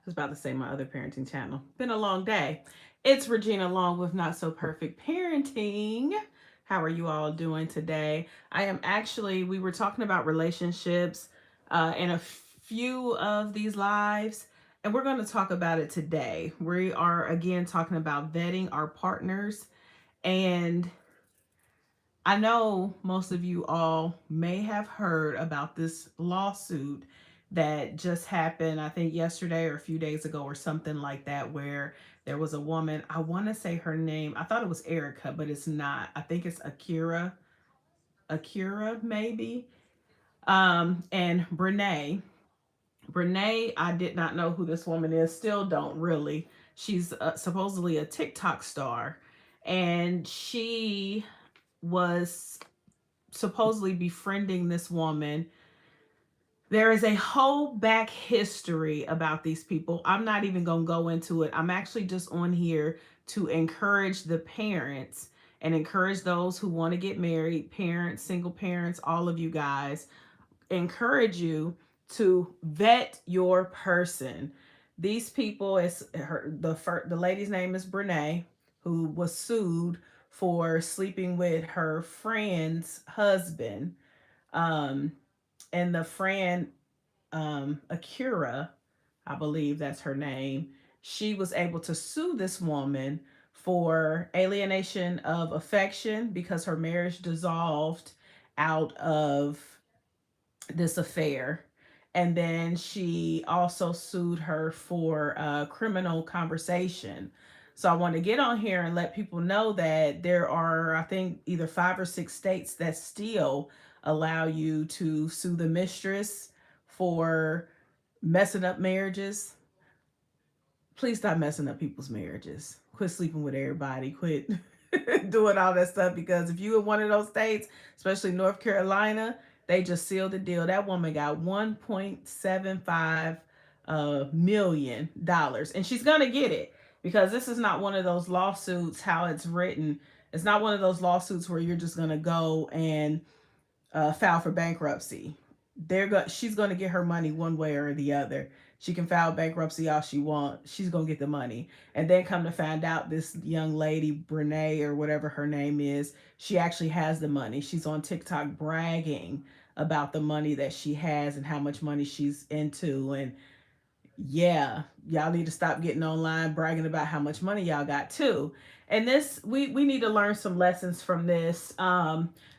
was about to say my other parenting channel. Been a long day. It's Regina along with Not So Perfect Parenting. How are you all doing today? We were talking about relationships in a few of these lives, and we're going to talk about it today. We are again talking about vetting our partners. And I know most of you all may have heard about this lawsuit that just happened, I think yesterday or a few days ago or something like that, where there was a woman. I want to say her name. I thought it was Erica, but it's not. I think it's Akira. Akira, maybe. And Brene. Brene, I did not know who this woman is. Still don't really. She's supposedly a TikTok star. And she was supposedly befriending this woman. There is a whole back history about these people. I'm not even going to go into it. I'm actually just on here to encourage the parents and encourage those who want to get married, parents, single parents, all of you guys. Encourage you to vet your person. These people, is her the lady's name is Brene, who was sued for sleeping with her friend's husband. Um, and the friend, Akira, I believe that's her name, she was able to sue this woman for alienation of affection because her marriage dissolved out of this affair. And then she also sued her for criminal conversation. So I want to get on here and let people know that there are, I think, either 5 or 6 states that still allow you to sue the mistress for messing up marriages. Please stop messing up people's marriages. Quit sleeping with everybody. Quit doing all that stuff, because if you in one of those states, especially North Carolina, they just sealed the deal. That woman got $1.75 million, and she's gonna get it, because this is not one of those lawsuits. How it's written, it's not one of those lawsuits where you're just gonna go and file for bankruptcy. She's going to get her money one way or the other. She can file bankruptcy all she wants. She's going to get the money. And then come to find out, this young lady, Brene or whatever her name is, she actually has the money. She's on TikTok bragging about the money that she has and how much money she's into. And yeah, y'all need to stop getting online bragging about how much money y'all got too. And this, we need to learn some lessons from this.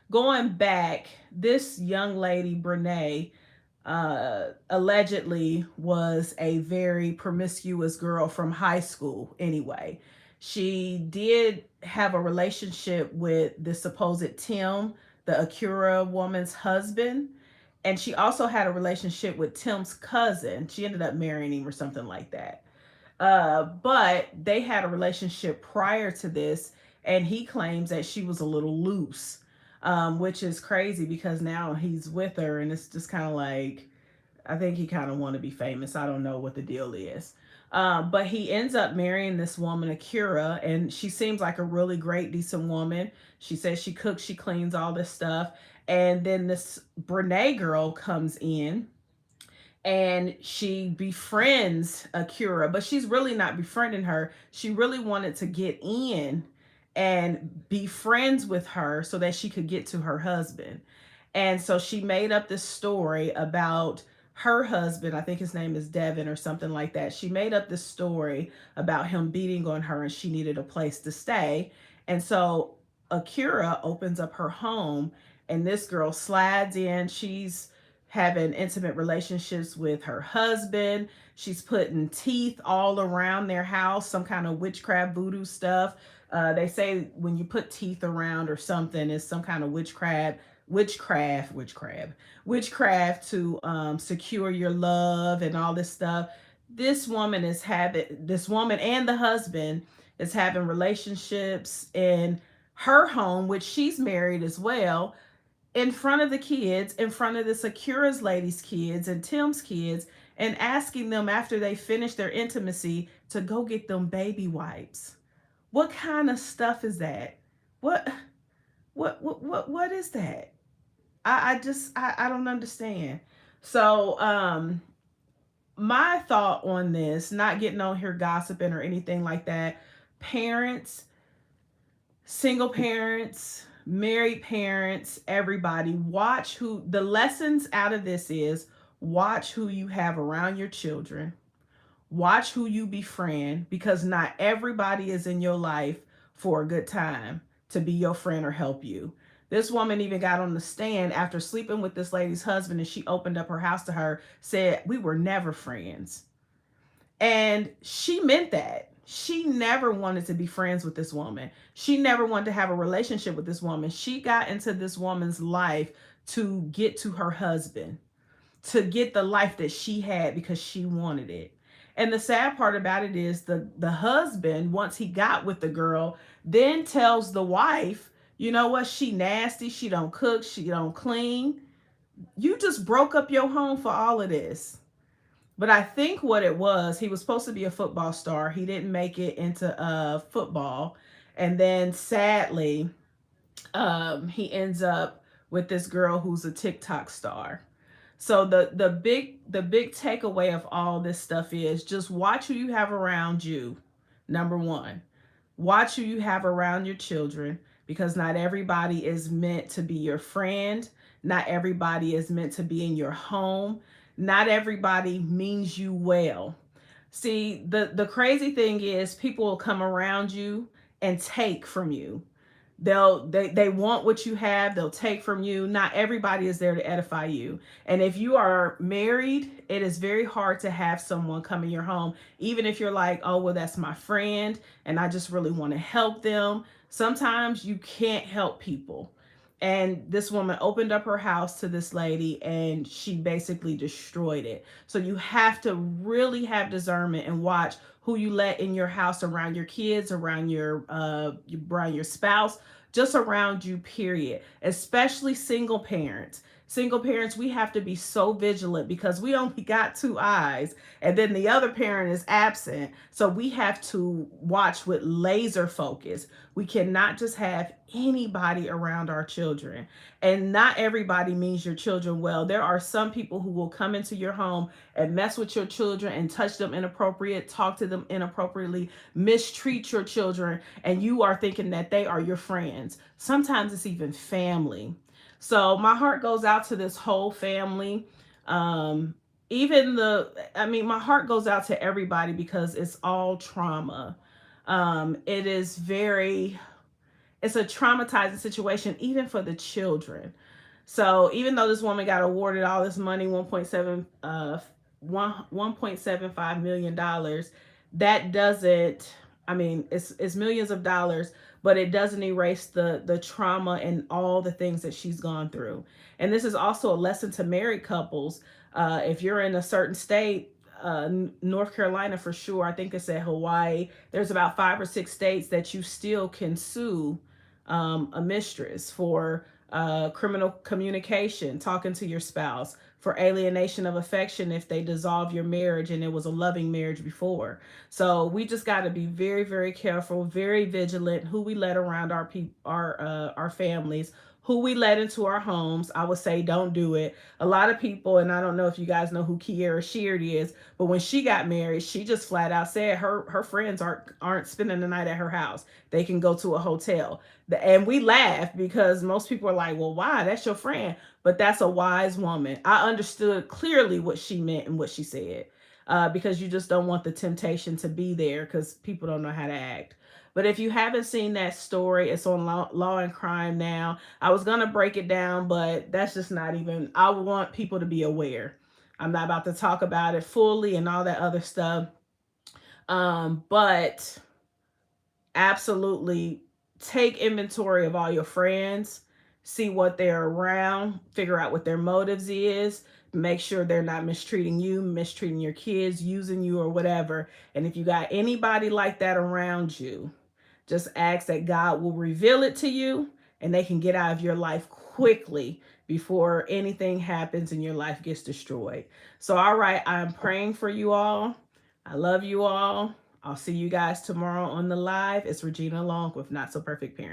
Going back, this young lady Brene allegedly was a very promiscuous girl from high school. Anyway, she did have a relationship with the supposed Tim, the Akira woman's husband, and she also had a relationship with Tim's cousin. She ended up marrying him or something like that. But they had a relationship prior to this, and he claims that she was a little loose, which is crazy because now he's with her, and it's just kind of like, I think he kind of want to be famous. I don't know what the deal is. But he ends up marrying this woman, Akira, and she seems like a really great, decent woman. She says she cooks, she cleans, all this stuff. And then this Brene girl comes in and she befriends Akira, but she's really not befriending her. She really wanted to get in and be friends with her so that she could get to her husband. And so she made up this story about her husband. I think his name is Devin or something like that. She made up this story about him beating on her and she needed a place to stay. And so Akira opens up her home and this girl slides in. She's having intimate relationships with her husband. She's putting teeth all around their house, some kind of witchcraft voodoo stuff. They say when you put teeth around or something, it's some kind of witchcraft to secure your love and all this stuff. This woman and the husband is having relationships in her home, which she's married as well, in front of the kids, in front of this Akira's lady's kids and Tim's kids, and asking them after they finish their intimacy to go get them baby wipes. What kind of stuff is that? What what is that? I don't understand. So my thought on this, not getting on here gossiping or anything like that, parents, single parents, married parents, everybody, watch who the lessons out of this is watch who you have around your children. Watch who you befriend because not everybody is in your life for a good time to be your friend or help you. This woman even got on the stand after sleeping with this lady's husband, and she opened up her house to her, said, "We were never friends." And she meant that. She never wanted to be friends with this woman. She never wanted to have a relationship with this woman. She got into this woman's life to get to her husband, to get the life that she had because she wanted it. And the sad part about it is the husband, once he got with the girl, then tells the wife, you know what, she nasty, she don't cook, she don't clean. You just broke up your home for all of this. But I think what it was, he was supposed to be a football star. He didn't make it into football. And then sadly, he ends up with this girl who's a TikTok star. So the big takeaway of all this stuff is just watch who you have around you. Number one, watch who you have around your children because not everybody is meant to be your friend. Not everybody is meant to be in your home. Not everybody means you well. See, the crazy thing is people will come around you and take from you. They want what you have, they'll take from you. Not everybody is there to edify you. And if you are married, it is very hard to have someone come in your home, even if you're like, oh well, that's my friend and I just really want to help them. Sometimes you can't help people. And this woman opened up her house to this lady and she basically destroyed it. So you have to really have discernment and watch who you let in your house, around your kids, around your spouse, just around you, period. Especially single parents. Single parents, we have to be so vigilant because we only got two eyes and then the other parent is absent. So we have to watch with laser focus. We cannot just have anybody around our children. And not everybody means your children well. There are some people who will come into your home and mess with your children and touch them inappropriate, talk to them inappropriately, mistreat your children, and you are thinking that they are your friends. Sometimes it's even family. So my heart goes out to this whole family. Um, my heart goes out to everybody because it's all trauma. It is very, it's a traumatizing situation, even for the children. So even though this woman got awarded all this money, 1.75 million dollars, that doesn't, it's millions of dollars, but it doesn't erase the trauma and all the things that she's gone through. And this is also a lesson to married couples. If you're in a certain state, North Carolina for sure, I think it's at Hawaii, there's about 5 or 6 states that you still can sue a mistress for criminal communication, talking to your spouse, for alienation of affection if they dissolve your marriage and it was a loving marriage before. So we just got to be very, very careful, very vigilant who we let around our families, who we let into our homes. I would say don't do it. A lot of people, and I don't know if you guys know who Kiera Sheard is, but when she got married, she just flat out said her friends aren't spending the night at her house. They can go to a hotel. And we laugh because most people are like, well, why? That's your friend. But that's a wise woman. I understood clearly what she meant and what she said, because you just don't want the temptation to be there because people don't know how to act. But if you haven't seen that story, it's on Law and Crime now. I was going to break it down, but that's just not even, I want people to be aware. I'm not about to talk about it fully and all that other stuff. But absolutely take inventory of all your friends, see what they're around, figure out what their motives is, make sure they're not mistreating you, mistreating your kids, using you or whatever. And if you got anybody like that around you, just ask that God will reveal it to you and they can get out of your life quickly before anything happens and your life gets destroyed. So, all right, I'm praying for you all. I love you all. I'll see you guys tomorrow on the live. It's Regina along with Not So Perfect Parents.